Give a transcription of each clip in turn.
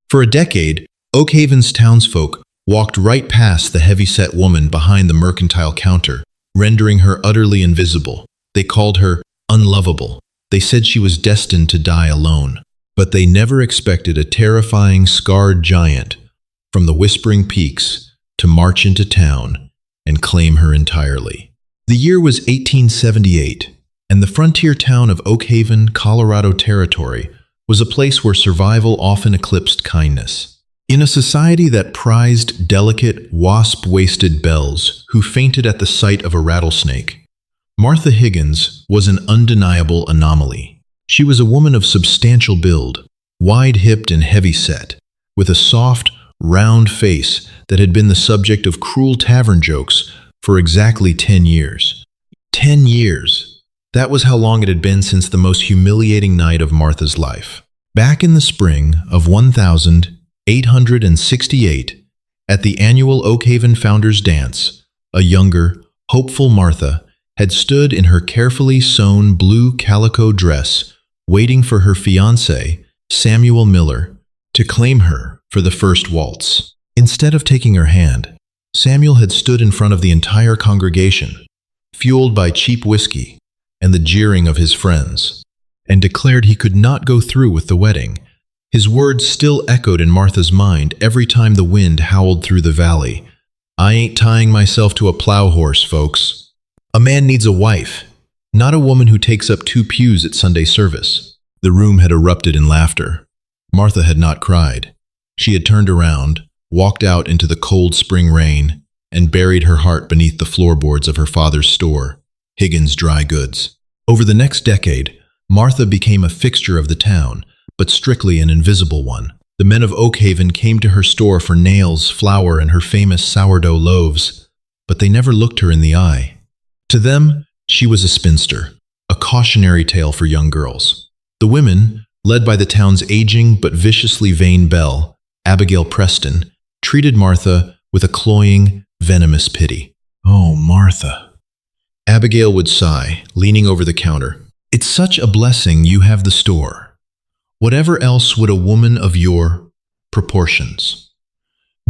For a decade, Oakhaven's townsfolk walked right past the heavy-set woman behind the mercantile counter, rendering her utterly invisible. They called her unlovable. They said she was destined to die alone. But they never expected a terrifying, scarred giant from the Whispering Peaks to march into town and claim her entirely. The year was 1878, and the frontier town of Oakhaven, Colorado Territory, was a place where survival often eclipsed kindness. In a society that prized delicate, wasp-waisted belles who fainted at the sight of a rattlesnake, Martha Higgins was an undeniable anomaly. She was a woman of substantial build, wide-hipped and heavy-set, with a soft, round face that had been the subject of cruel tavern jokes for exactly 10 years. 10 years! That was how long it had been since the most humiliating night of Martha's life. Back in the spring of 1868, at the annual Oakhaven Founders' Dance, a younger, hopeful Martha had stood in her carefully sewn blue calico dress, waiting for her fiancé, Samuel Miller, to claim her for the first waltz. Instead of taking her hand, Samuel had stood in front of the entire congregation, fueled by cheap whiskey and the jeering of his friends, and declared he could not go through with the wedding. His words still echoed in Martha's mind every time the wind howled through the valley. "I ain't tying myself to a plow horse, folks. A man needs a wife, not a woman who takes up 2 pews at Sunday service." The room had erupted in laughter. Martha had not cried. She had turned around, walked out into the cold spring rain, and buried her heart beneath the floorboards of her father's store, Higgins Dry Goods. Over the next decade, Martha became a fixture of the town, but strictly an invisible one. The men of Oakhaven came to her store for nails, flour, and her famous sourdough loaves, but they never looked her in the eye. To them, she was a spinster, a cautionary tale for young girls. The women, led by the town's aging but viciously vain belle, Abigail Preston, treated Martha with a cloying, venomous pity. "Oh, Martha," Abigail would sigh, leaning over the counter. "It's such a blessing you have the store. Whatever else would a woman of your proportions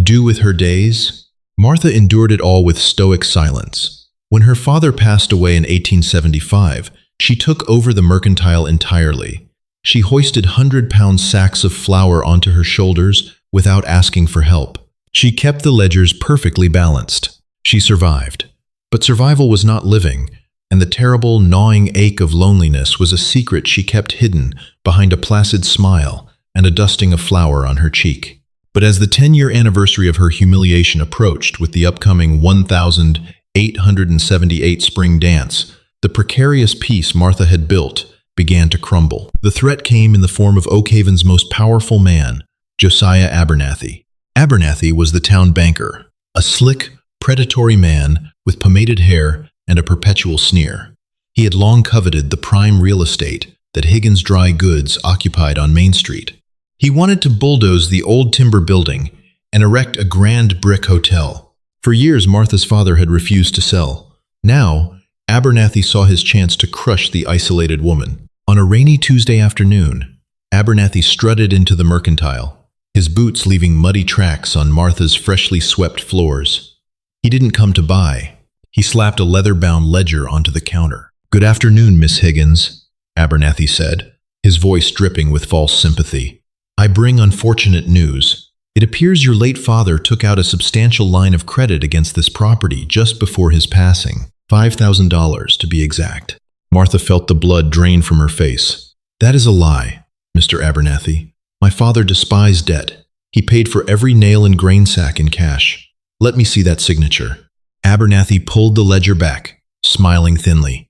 do with her days?" Martha endured it all with stoic silence. When her father passed away in 1875, she took over the mercantile entirely. She hoisted 100-pound sacks of flour onto her shoulders without asking for help. She kept the ledgers perfectly balanced. She survived. But survival was not living, and the terrible, gnawing ache of loneliness was a secret she kept hidden behind a placid smile and a dusting of flour on her cheek. But as the 10-year anniversary of her humiliation approached with the upcoming 1878 spring dance, the precarious peace Martha had built began to crumble. The threat came in the form of Oakhaven's most powerful man, Josiah Abernathy. Abernathy was the town banker, a slick, predatory man with pomaded hair and a perpetual sneer. He had long coveted the prime real estate that Higgins Dry Goods occupied on Main Street. He wanted to bulldoze the old timber building and erect a grand brick hotel. For years, Martha's father had refused to sell. Now, Abernathy saw his chance to crush the isolated woman. On a rainy Tuesday afternoon, Abernathy strutted into the mercantile, his boots leaving muddy tracks on Martha's freshly swept floors. He didn't come to buy. He slapped a leather-bound ledger onto the counter. "Good afternoon, Miss Higgins," Abernathy said, his voice dripping with false sympathy. "I bring unfortunate news. It appears your late father took out a substantial line of credit against this property just before his passing. $5,000 to be exact." Martha felt the blood drain from her face. "That is a lie, Mr. Abernathy. My father despised debt. He paid for every nail and grain sack in cash. Let me see that signature." Abernathy pulled the ledger back, smiling thinly.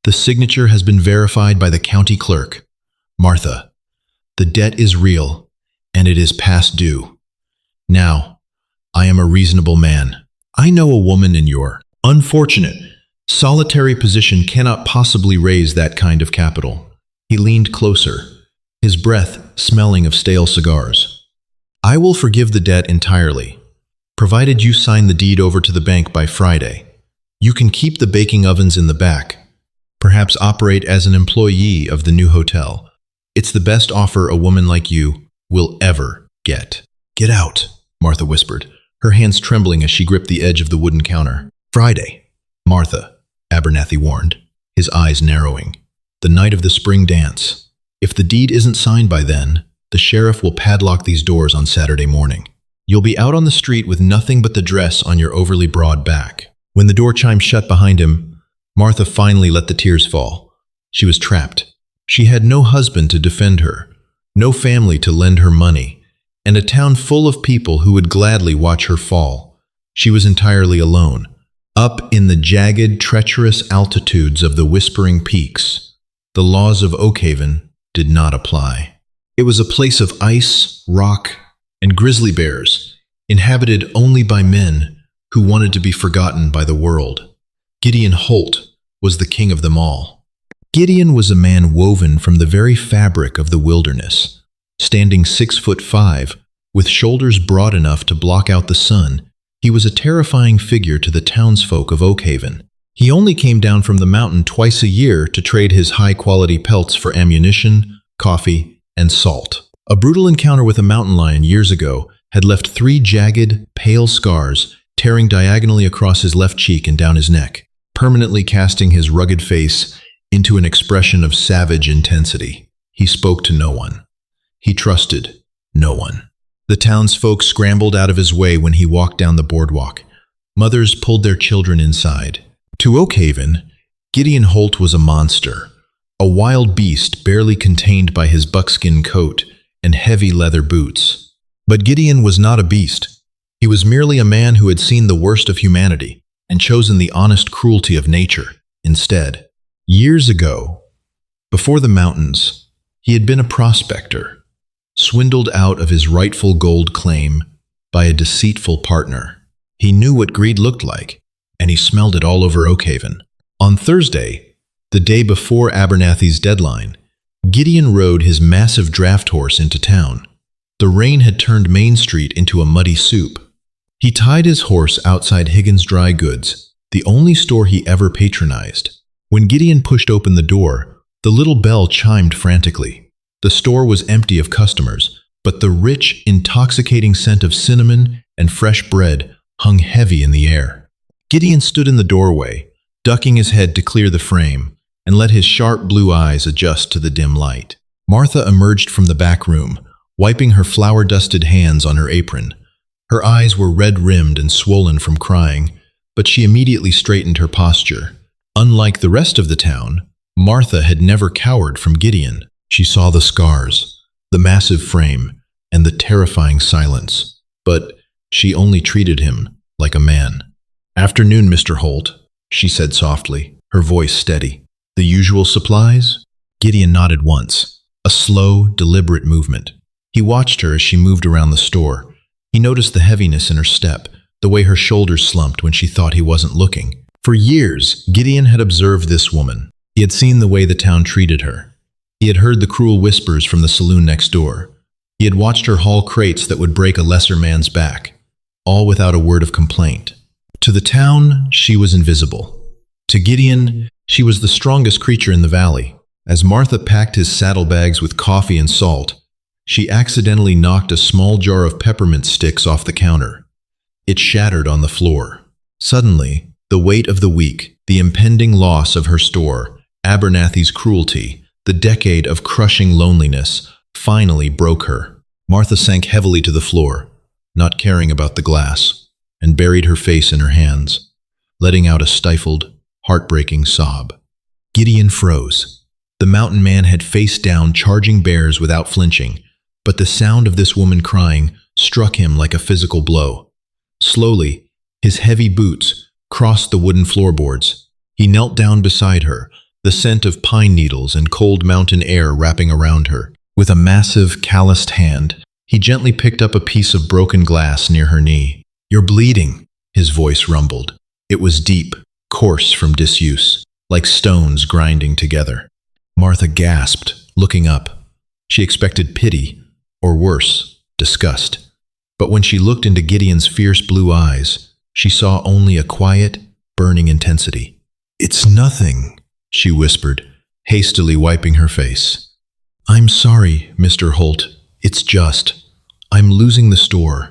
"The signature has been verified by the county clerk. Martha, the debt is real, and it is past due. Now, I am a reasonable man. I know a woman in your unfortunate, solitary position cannot possibly raise that kind of capital." He leaned closer, his breath smelling of stale cigars. "I will forgive the debt entirely, provided you sign the deed over to the bank by Friday. You can keep the baking ovens in the back, perhaps operate as an employee of the new hotel. It's the best offer a woman like you will ever Get out, Martha whispered, her hands trembling as she gripped the edge of the wooden counter. Friday, Martha, Abernathy warned, his eyes narrowing. The night of the spring dance. If the deed isn't signed by then, the sheriff will padlock these doors on Saturday morning. You'll be out on the street with nothing but the dress on your overly broad back. When the door chimed shut behind him, Martha finally let the tears fall. She was trapped. She had no husband to defend her, no family to lend her money, and a town full of people who would gladly watch her fall. She was entirely alone, up in the jagged, treacherous altitudes of the Whispering Peaks. The laws of Oakhaven did not apply. It was a place of ice, rock, and grizzly bears, inhabited only by men who wanted to be forgotten by the world. Gideon Holt was the king of them all. Gideon was a man woven from the very fabric of the wilderness, standing 6'5", with shoulders broad enough to block out the sun. He was a terrifying figure to the townsfolk of Oakhaven. He only came down from the mountain twice a year to trade his high-quality pelts for ammunition, coffee, and salt. A brutal encounter with a mountain lion years ago had left 3 jagged, pale scars tearing diagonally across his left cheek and down his neck, permanently casting his rugged face into an expression of savage intensity. He spoke to no one. He trusted no one. The townsfolk scrambled out of his way when he walked down the boardwalk. Mothers pulled their children inside. To Oakhaven, Gideon Holt was a monster, a wild beast barely contained by his buckskin coat and heavy leather boots. But Gideon was not a beast. He was merely a man who had seen the worst of humanity and chosen the honest cruelty of nature instead. Years ago, before the mountains, he had been a prospector, swindled out of his rightful gold claim by a deceitful partner. He knew what greed looked like, and he smelled it all over Oakhaven. On Thursday, the day before Abernathy's deadline, Gideon rode his massive draft horse into town. The rain had turned Main Street into a muddy soup. He tied his horse outside Higgins' Dry Goods, the only store he ever patronized. When Gideon pushed open the door, the little bell chimed frantically. The store was empty of customers, but the rich, intoxicating scent of cinnamon and fresh bread hung heavy in the air. Gideon stood in the doorway, ducking his head to clear the frame, and let his sharp blue eyes adjust to the dim light. Martha emerged from the back room, wiping her flour-dusted hands on her apron. Her eyes were red-rimmed and swollen from crying, but she immediately straightened her posture. Unlike the rest of the town, Martha had never cowered from Gideon. She saw the scars, the massive frame, and the terrifying silence, but she only treated him like a man. "Afternoon, Mr. Holt," she said softly, her voice steady. "The usual supplies?" Gideon nodded once, a slow, deliberate movement. He watched her as she moved around the store. He noticed the heaviness in her step, the way her shoulders slumped when she thought he wasn't looking. For years, Gideon had observed this woman. He had seen the way the town treated her. He had heard the cruel whispers from the saloon next door. He had watched her haul crates that would break a lesser man's back, all without a word of complaint. To the town, she was invisible. To Gideon, she was the strongest creature in the valley. As Martha packed his saddlebags with coffee and salt, she accidentally knocked a small jar of peppermint sticks off the counter. It shattered on the floor. Suddenly, the weight of the week, the impending loss of her store, Abernathy's cruelty, the decade of crushing loneliness, finally broke her. Martha sank heavily to the floor, not caring about the glass, and buried her face in her hands, letting out a stifled, heartbreaking sob. Gideon froze. The mountain man had faced down charging bears without flinching, but the sound of this woman crying struck him like a physical blow. Slowly, his heavy boots crossed the wooden floorboards. He knelt down beside her, the scent of pine needles and cold mountain air wrapping around her. With a massive, calloused hand, he gently picked up a piece of broken glass near her knee. "You're bleeding," his voice rumbled. It was deep, coarse from disuse, like stones grinding together. Martha gasped, looking up. She expected pity, or worse, disgust. But when she looked into Gideon's fierce blue eyes, she saw only a quiet, burning intensity. "It's nothing," she whispered, hastily wiping her face. "I'm sorry, Mr. Holt. It's just, I'm losing the store.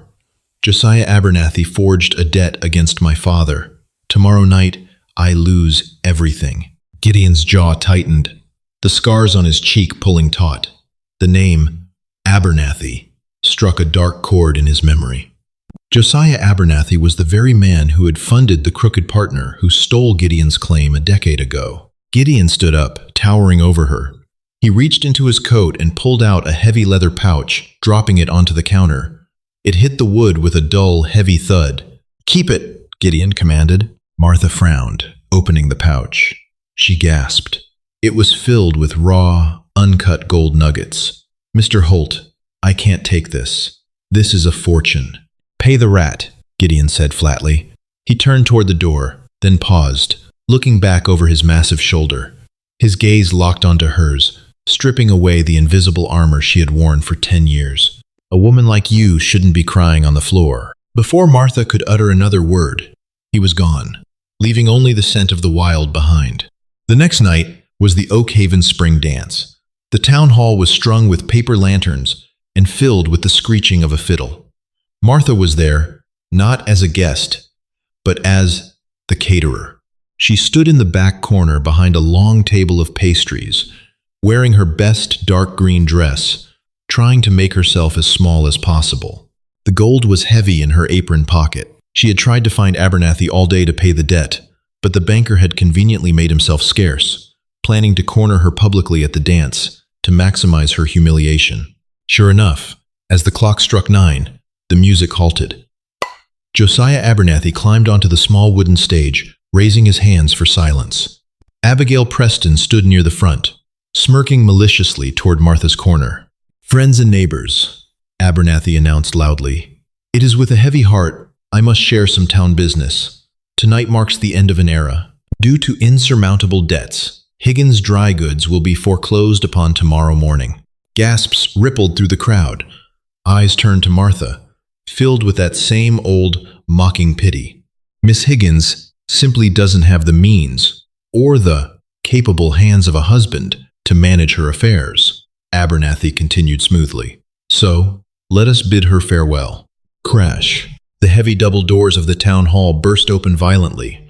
Josiah Abernathy forged a debt against my father. Tomorrow night, I lose everything. Gideon's jaw tightened, the scars on his cheek pulling taut. The name, Abernathy, struck a dark chord in his memory. Josiah Abernathy was the very man who had funded the crooked partner who stole Gideon's claim a decade ago. Gideon stood up, towering over her. He reached into his coat and pulled out a heavy leather pouch, dropping it onto the counter. It hit the wood with a dull, heavy thud. "Keep it," Gideon commanded. Martha frowned, opening the pouch. She gasped. It was filled with raw, uncut gold nuggets. "Mr. Holt, I can't take this. This is a fortune." "Pay the rat," Gideon said flatly. He turned toward the door, then paused, looking back over his massive shoulder. His gaze locked onto hers, stripping away the invisible armor she had worn for 10 years. "A woman like you shouldn't be crying on the floor." Before Martha could utter another word, he was gone, leaving only the scent of the wild behind. The next night was the Oak Haven Spring Dance. The town hall was strung with paper lanterns and filled with the screeching of a fiddle. Martha was there, not as a guest, but as the caterer. She stood in the back corner behind a long table of pastries, wearing her best dark green dress, trying to make herself as small as possible. The gold was heavy in her apron pocket. She had tried to find Abernathy all day to pay the debt, but the banker had conveniently made himself scarce, planning to corner her publicly at the dance to maximize her humiliation. Sure enough, as the clock struck 9, the music halted. Josiah Abernathy climbed onto the small wooden stage, raising his hands for silence. Abigail Preston stood near the front, smirking maliciously toward Martha's corner. "Friends and neighbors," Abernathy announced loudly, "it is with a heavy heart I must share some town business. Tonight marks the end of an era. Due to insurmountable debts, Higgins Dry Goods will be foreclosed upon tomorrow morning." Gasps rippled through the crowd. Eyes turned to Martha, filled with that same old, mocking pity. Miss Higgins simply doesn't have the means, or the capable hands of a husband, to manage her affairs, Abernathy continued smoothly. "So, let us bid her farewell." Crash. The heavy double doors of the town hall burst open violently,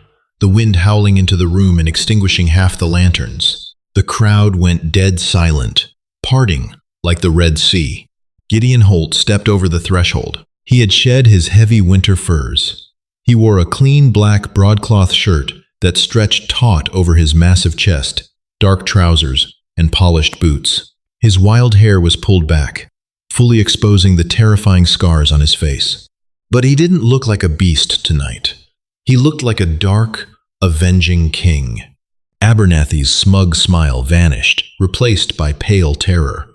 the wind howling into the room and extinguishing half the lanterns. The crowd went dead silent, parting like the Red Sea. Gideon Holt stepped over the threshold. He had shed his heavy winter furs. He wore a clean black broadcloth shirt that stretched taut over his massive chest, dark trousers, and polished boots. His wild hair was pulled back, fully exposing the terrifying scars on his face. But he didn't look like a beast tonight. He looked like a dark, avenging king. Abernathy's smug smile vanished, replaced by pale terror.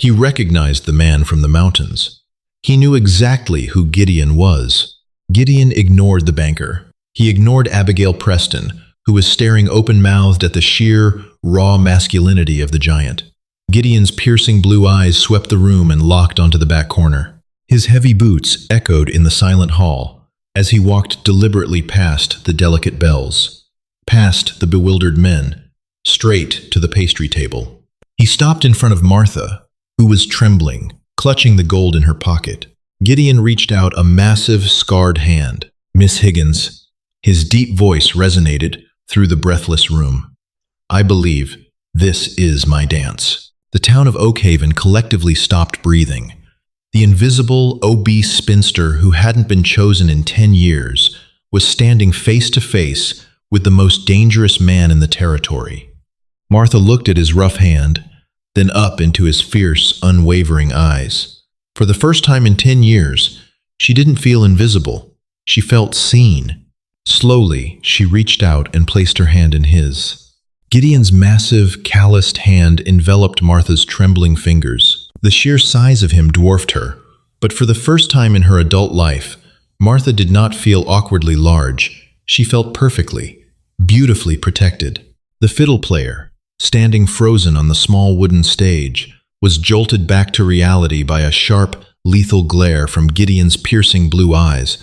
He recognized the man from the mountains. He knew exactly who Gideon was. Gideon ignored the banker. He ignored Abigail Preston, who was staring open-mouthed at the sheer, raw masculinity of the giant. Gideon's piercing blue eyes swept the room and locked onto the back corner. His heavy boots echoed in the silent hall as he walked deliberately past the delicate bells, past the bewildered men, straight to the pastry table. He stopped in front of Martha, who was trembling, clutching the gold in her pocket. Gideon reached out a massive, scarred hand. "Miss Higgins," his deep voice resonated through the breathless room. "I believe this is my dance." The town of Oak Haven collectively stopped breathing. The invisible, obese spinster who hadn't been chosen in 10 years was standing face to face with the most dangerous man in the territory. Martha looked at his rough hand, then up into his fierce, unwavering eyes. For the first time in 10 years, she didn't feel invisible. She felt seen. Slowly, she reached out and placed her hand in his. Gideon's massive, calloused hand enveloped Martha's trembling fingers. The sheer size of him dwarfed her, but for the first time in her adult life, Martha did not feel awkwardly large. She felt perfectly, beautifully protected. The fiddle player, standing frozen on the small wooden stage, was jolted back to reality by a sharp, lethal glare from Gideon's piercing blue eyes.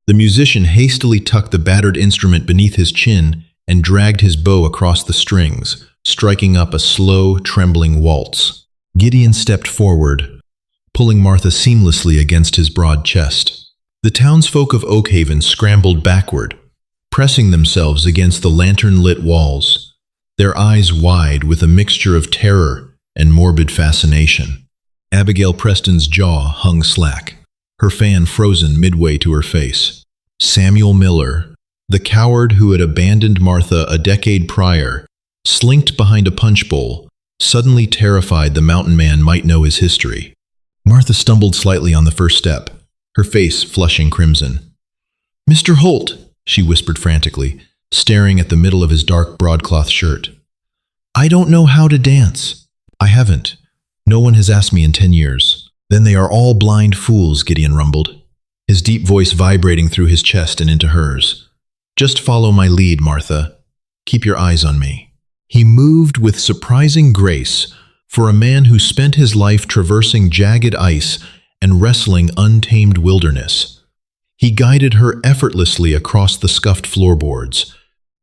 The musician hastily tucked the battered instrument beneath his chin and dragged his bow across the strings, striking up a slow, trembling waltz. Gideon stepped forward, pulling Martha seamlessly against his broad chest. The townsfolk of Oakhaven scrambled backward, pressing themselves against the lantern-lit walls, their eyes wide with a mixture of terror and morbid fascination. Abigail Preston's jaw hung slack, her fan frozen midway to her face. Samuel Miller, the coward who had abandoned Martha a decade prior, slinked behind a punch bowl, suddenly terrified the mountain man might know his history. Martha stumbled slightly on the first step, her face flushing crimson. "Mr. Holt," she whispered frantically, staring at the middle of his dark broadcloth shirt. "I don't know how to dance." "I haven't. No one has asked me in 10 years. "Then they are all blind fools," Gideon rumbled, his deep voice vibrating through his chest and into hers. "Just follow my lead, Martha. Keep your eyes on me." He moved with surprising grace for a man who spent his life traversing jagged ice and wrestling untamed wilderness. He guided her effortlessly across the scuffed floorboards.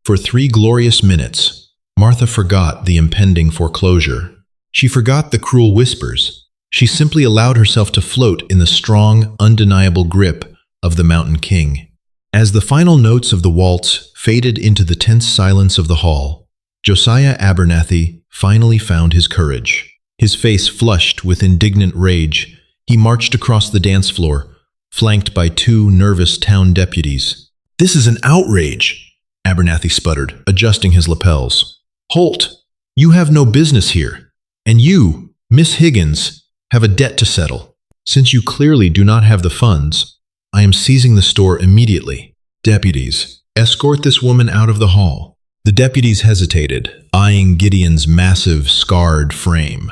For 3 glorious minutes, Martha forgot the impending foreclosure. She forgot the cruel whispers. She simply allowed herself to float in the strong, undeniable grip of the Mountain King. As the final notes of the waltz faded into the tense silence of the hall, Josiah Abernathy finally found his courage. His face flushed with indignant rage, he marched across the dance floor, flanked by 2 nervous town deputies. "This is an outrage," Abernathy sputtered, adjusting his lapels. "Holt, you have no business here. And you, Miss Higgins, have a debt to settle. Since you clearly do not have the funds, I am seizing the store immediately. Deputies, escort this woman out of the hall." The deputies hesitated, eyeing Gideon's massive, scarred frame.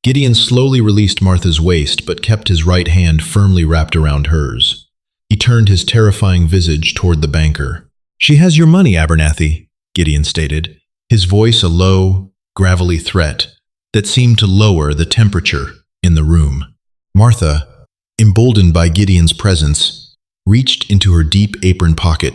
Gideon slowly released Martha's waist, but kept his right hand firmly wrapped around hers. He turned his terrifying visage toward the banker. "She has your money, Abernathy," Gideon stated, his voice a low, gravelly threat that seemed to lower the temperature in the room. Martha, emboldened by Gideon's presence, reached into her deep apron pocket.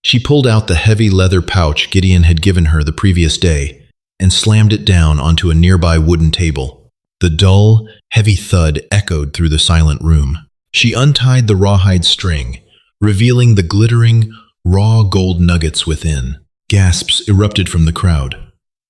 She pulled out the heavy leather pouch Gideon had given her the previous day and slammed it down onto a nearby wooden table. The dull, heavy thud echoed through the silent room. She untied the rawhide string, revealing the glittering, raw gold nuggets within. Gasps erupted from the crowd.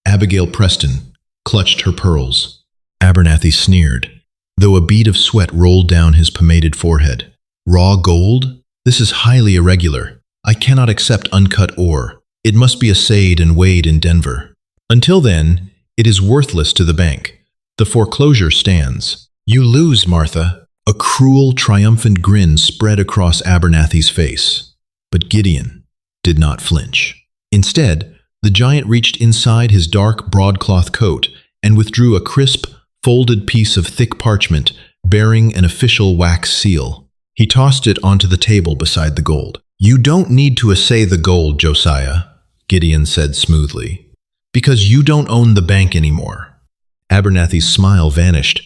Abigail Preston clutched her pearls. Abernathy sneered, though a bead of sweat rolled down his pomaded forehead. "Raw gold? This is highly irregular. I cannot accept uncut ore. It must be assayed and weighed in Denver. Until then, it is worthless to the bank. The foreclosure stands." "You lose, Martha." A cruel, triumphant grin spread across Abernathy's face. But Gideon did not flinch. Instead, the giant reached inside his dark broadcloth coat and withdrew a crisp, folded piece of thick parchment bearing an official wax seal. He tossed it onto the table beside the gold. "You don't need to assay the gold, Josiah," Gideon said smoothly, "because you don't own the bank anymore." Abernathy's smile vanished.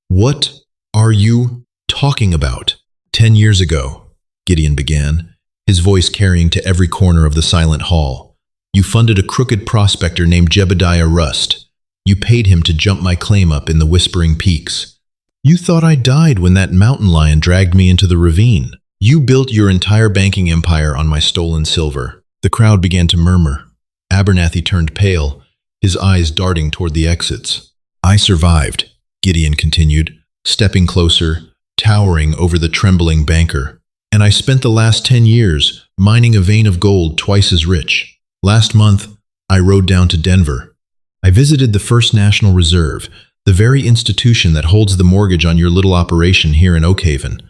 "What are you talking about?" 10 years ago, Gideon began, his voice carrying to every corner of the silent hall. "You funded a crooked prospector named Jebediah Rust. You paid him to jump my claim up in the Whispering Peaks. You thought I died when that mountain lion dragged me into the ravine. You built your entire banking empire on my stolen silver." The crowd began to murmur. Abernathy turned pale, his eyes darting toward the exits. "I survived," Gideon continued, stepping closer, towering over the trembling banker. "And I spent the last 10 years mining a vein of gold twice as rich. Last month, I rode down to Denver. I visited the First National Reserve, the very institution that holds the mortgage on your little operation here in Oakhaven.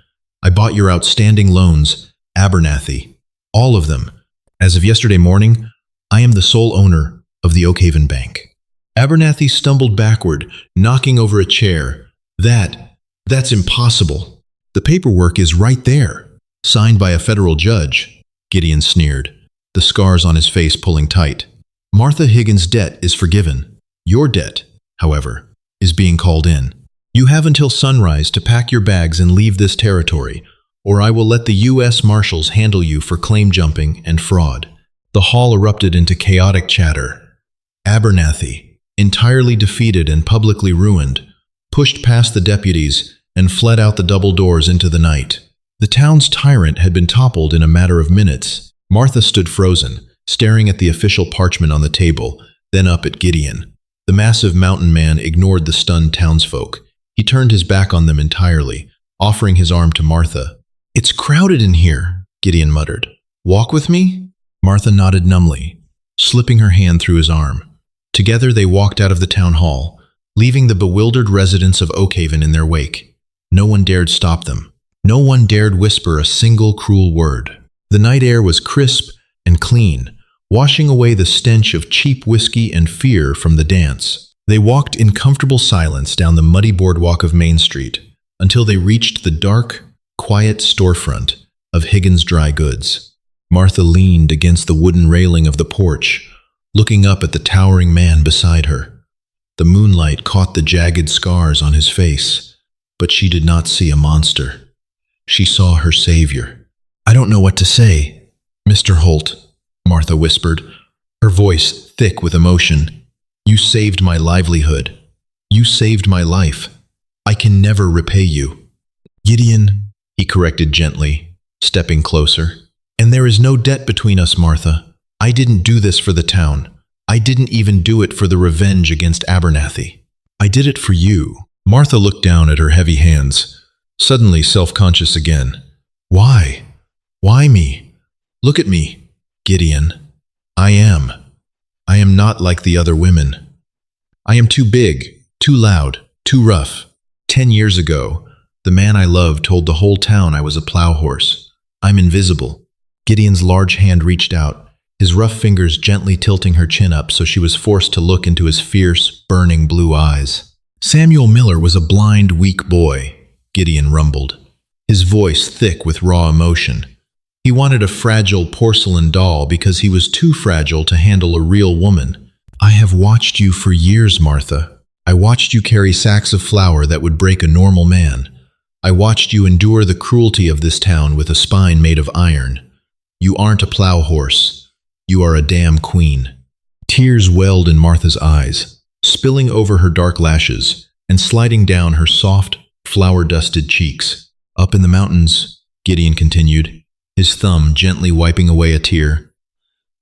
I bought your outstanding loans, Abernathy. All of them. As of yesterday morning, I am the sole owner of the Oakhaven Bank." Abernathy stumbled backward, knocking over a chair. That's impossible. The paperwork is right there, signed by a federal judge," Gideon sneered, the scars on his face pulling tight. "Martha Higgins' debt is forgiven. Your debt, however, is being called in. You have until sunrise to pack your bags and leave this territory, or I will let the U.S. Marshals handle you for claim jumping and fraud." The hall erupted into chaotic chatter. Abernathy, entirely defeated and publicly ruined, pushed past the deputies and fled out the double doors into the night. The town's tyrant had been toppled in a matter of minutes. Martha stood frozen, staring at the official parchment on the table, then up at Gideon. The massive mountain man ignored the stunned townsfolk. He turned his back on them entirely, offering his arm to Martha. "It's crowded in here," Gideon muttered. "Walk with me?" Martha nodded numbly, slipping her hand through his arm. Together they walked out of the town hall, leaving the bewildered residents of Oakhaven in their wake. No one dared stop them. No one dared whisper a single cruel word. The night air was crisp and clean, washing away the stench of cheap whiskey and fear from the dance. They walked in comfortable silence down the muddy boardwalk of Main Street until they reached the dark, quiet storefront of Higgins Dry Goods. Martha leaned against the wooden railing of the porch, looking up at the towering man beside her. The moonlight caught the jagged scars on his face, but she did not see a monster. She saw her savior. "I don't know what to say, Mr. Holt," Martha whispered, her voice thick with emotion. "You saved my livelihood. You saved my life. I can never repay you." "Gideon," he corrected gently, stepping closer. "And there is no debt between us, Martha. I didn't do this for the town. I didn't even do it for the revenge against Abernathy. I did it for you." Martha looked down at her heavy hands, suddenly self-conscious again. "Why? Why me? Look at me, Gideon. I am not like the other women. I am too big, too loud, too rough. 10 years ago, the man I loved told the whole town I was a plow horse. I'm invisible." Gideon's large hand reached out, his rough fingers gently tilting her chin up so she was forced to look into his fierce, burning blue eyes. "Samuel Miller was a blind, weak boy," Gideon rumbled, his voice thick with raw emotion. "He wanted a fragile porcelain doll because he was too fragile to handle a real woman. I have watched you for years, Martha. I watched you carry sacks of flour that would break a normal man. I watched you endure the cruelty of this town with a spine made of iron. You aren't a plow horse. You are a damn queen." Tears welled in Martha's eyes, spilling over her dark lashes and sliding down her soft, flour-dusted cheeks. "Up in the mountains," Gideon continued, his thumb gently wiping away a tear.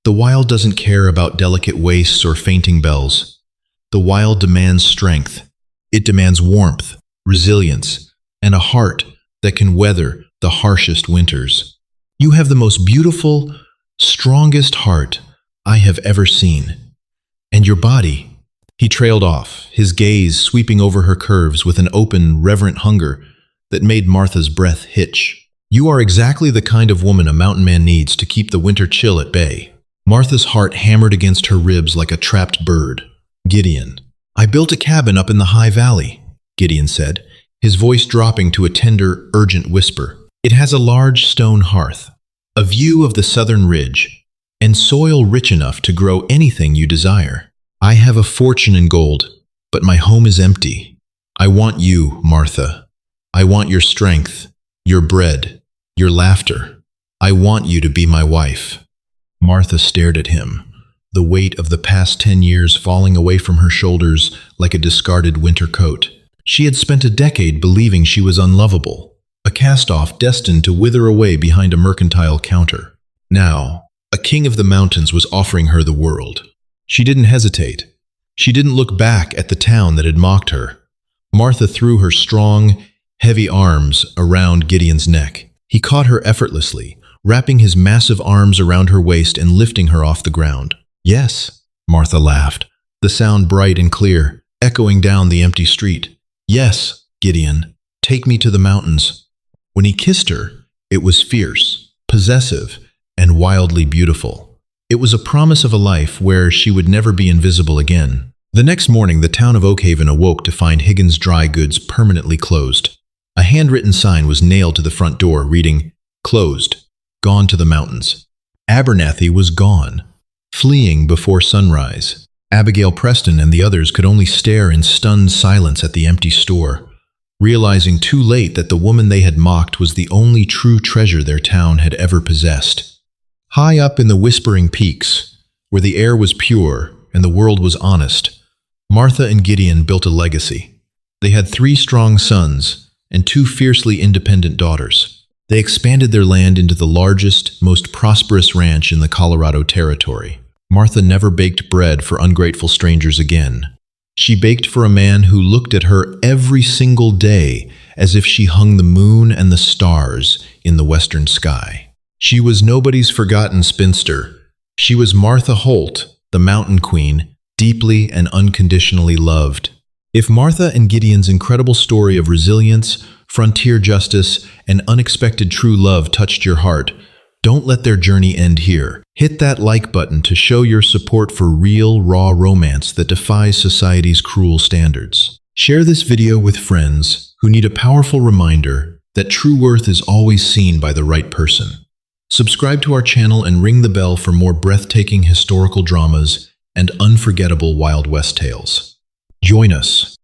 "The wild doesn't care about delicate waists or fainting bells. The wild demands strength. It demands warmth, resilience, and a heart that can weather the harshest winters. You have the most beautiful, strongest heart I have ever seen. And your body—" He trailed off, his gaze sweeping over her curves with an open, reverent hunger that made Martha's breath hitch. "You are exactly the kind of woman a mountain man needs to keep the winter chill at bay." Martha's heart hammered against her ribs like a trapped bird. "Gideon, I built a cabin up in the high valley," Gideon said, his voice dropping to a tender, urgent whisper. "It has a large stone hearth, a view of the southern ridge, and soil rich enough to grow anything you desire. I have a fortune in gold, but my home is empty. I want you, Martha. I want your strength, your bread, your laughter. I want you to be my wife." Martha stared at him, the weight of the past 10 years falling away from her shoulders like a discarded winter coat. She had spent a decade believing she was unlovable, a cast-off destined to wither away behind a mercantile counter. Now, a king of the mountains was offering her the world. She didn't hesitate. She didn't look back at the town that had mocked her. Martha threw her strong, heavy arms around Gideon's neck. He caught her effortlessly, wrapping his massive arms around her waist and lifting her off the ground. "Yes," Martha laughed, the sound bright and clear, echoing down the empty street. "Yes, Gideon, take me to the mountains." When he kissed her, it was fierce, possessive, and wildly beautiful. It was a promise of a life where she would never be invisible again. The next morning, the town of Oakhaven awoke to find Higgins Dry Goods permanently closed. A handwritten sign was nailed to the front door, reading, "Closed. Gone to the mountains." Abernathy was gone, fleeing before sunrise. Abigail Preston and the others could only stare in stunned silence at the empty store, realizing too late that the woman they had mocked was the only true treasure their town had ever possessed. High up in the whispering peaks, where the air was pure and the world was honest, Martha and Gideon built a legacy. They had 3 strong sons and 2 fiercely independent daughters. They expanded their land into the largest, most prosperous ranch in the Colorado Territory. Martha never baked bread for ungrateful strangers again. She baked for a man who looked at her every single day as if she hung the moon and the stars in the western sky. She was nobody's forgotten spinster. She was Martha Holt, the Mountain Queen, deeply and unconditionally loved. If Martha and Gideon's incredible story of resilience, frontier justice, and unexpected true love touched your heart, don't let their journey end here. Hit that like button to show your support for real, raw romance that defies society's cruel standards. Share this video with friends who need a powerful reminder that true worth is always seen by the right person. Subscribe to our channel and ring the bell for more breathtaking historical dramas and unforgettable Wild West tales. Join us